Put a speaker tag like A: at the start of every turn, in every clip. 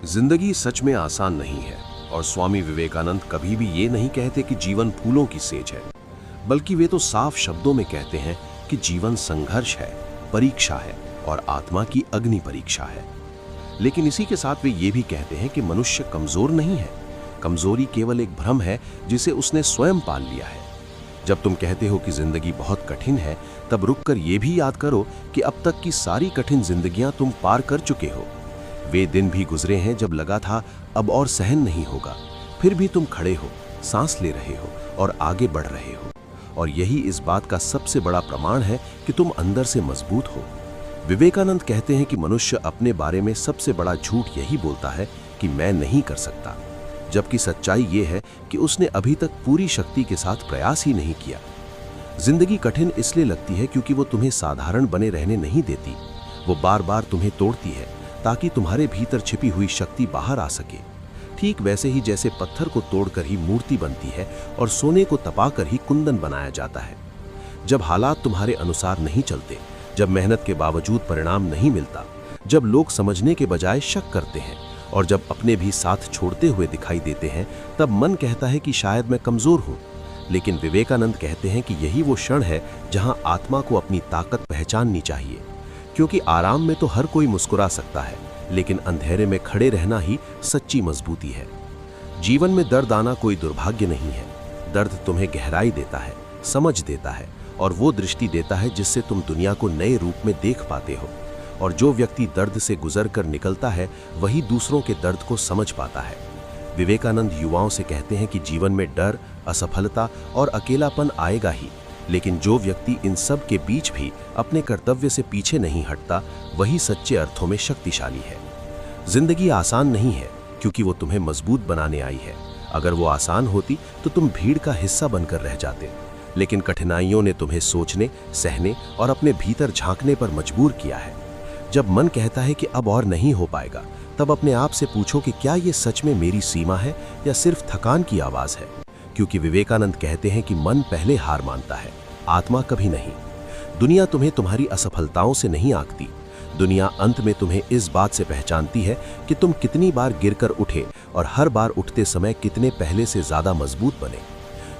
A: जिंदगी सच में आसान नहीं है और स्वामी विवेकानंद कभी भी ये नहीं कहते कि जीवन फूलों की सेज है, बल्कि वे तो साफ शब्दों में कहते हैं कि जीवन संघर्ष है, परीक्षा है और आत्मा की अग्नि परीक्षा है। लेकिन इसी के साथ वे ये भी कहते हैं कि मनुष्य कमजोर नहीं है, कमजोरी केवल एक भ्रम है जिसे उसने स्वयं पाल लिया है। जब तुम कहते हो कि जिंदगी बहुत कठिन है, तब रुककर ये भी याद करो कि अब तक की सारी कठिन जिंदगियां तुम पार कर चुके हो। वे दिन भी गुजरे हैं जब लगा था अब और सहन नहीं होगा, फिर भी तुम खड़े हो, सांस ले रहे हो और आगे बढ़ रहे हो। और यही इस बात का सबसे बड़ा प्रमाण है कि तुम अंदर से मजबूत हो। विवेकानंद कहते हैं कि मनुष्य अपने बारे में सबसे बड़ा झूठ यही बोलता है कि मैं नहीं कर सकता, जबकि सच्चाई ये है कि उसने अभी तक पूरी शक्ति के साथ प्रयास ही नहीं किया। जिंदगी कठिन इसलिए लगती है क्योंकि वो तुम्हें साधारण बने रहने नहीं देती, वो बार बार तुम्हें तोड़ती है ताकि तुम्हारे भीतर छिपी हुई शक्ति बाहर आ सके। ठीक वैसे ही जैसे पत्थर को तोड़कर ही मूर्ति बनती है और सोने को तपाकर ही कुंदन बनाया जाता है। जब हालात तुम्हारे अनुसार नहीं चलते, जब मेहनत के बावजूद परिणाम नहीं मिलता, जब लोग समझने के बजाय शक करते हैं और जब अपने भी साथ छोड़ते हुए दिखाई देते हैं, तब मन कहता है कि शायद मैं कमजोर हूं। लेकिन विवेकानंद कहते हैं कि यही वो क्षण है जहां आत्मा को अपनी ताकत पहचाननी चाहिए, क्योंकि आराम में तो हर कोई मुस्कुरा सकता है, लेकिन अंधेरे में खड़े रहना ही सच्ची मजबूती है। जीवन में दर्द आना कोई दुर्भाग्य नहीं है। दर्द तुम्हें गहराई देता है, समझ देता है और वो दृष्टि देता है जिससे तुम दुनिया को नए रूप में देख पाते हो। और जो व्यक्ति दर्द से गुजर कर निकलता है, वही दूसरों के दर्द को समझ पाता है। विवेकानंद युवाओं से कहते हैं कि जीवन में डर, असफलता और अकेलापन आएगा ही, लेकिन जो व्यक्ति इन सब के बीच भी अपने कर्तव्य से पीछे नहीं हटता, वही सच्चे अर्थों में शक्तिशाली है। जिंदगी आसान नहीं है क्योंकि वो तुम्हें मजबूत बनाने आई है। अगर वो आसान होती तो तुम भीड़ का हिस्सा बनकर रह जाते, लेकिन कठिनाइयों ने तुम्हें सोचने, सहने और अपने भीतर झांकने पर मजबूर किया है। जब मन कहता है कि अब और नहीं हो पाएगा, तब अपने आप से पूछो कि क्या ये सच में मेरी सीमा है या सिर्फ थकान की आवाज है। क्योंकि विवेकानंद कहते हैं कि मन पहले हार मानता है, आत्मा कभी नहीं। दुनिया तुम्हें तुम्हारी असफलताओं से नहीं आंकती, दुनिया अंत में तुम्हें इस बात से पहचानती है कि तुम कितनी बार गिरकर उठे और हर बार उठते समय कितने पहले से ज्यादा मजबूत बने।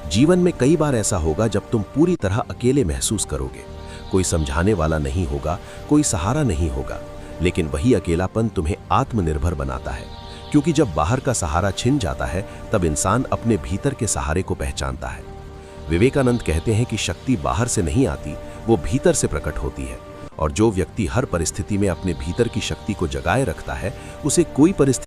A: जीवन में कई बार ऐसा होगा जब तुम पूरी तरह अकेले महसूस करोगे। कोई समझाने वाला नहीं होगा, कोई सहारा नहीं होगा, लेकिन वही अकेलापन तुम्हें आत्मनिर्भर बनाता है। क्योंकि जब बाहर का सहारा छिन जाता है, तब इंसान अपने भीतर के सहारे को पहचानता है। विवेकानंद कहते हैं कि शक्ति बाहर से नहीं आती, वो भीतर से प्रकट होती है। और जो व्यक्ति हर परिस्थिति में अपने भीतर की शक्ति को जगाए रखता है, उसे कोई परिस्थिति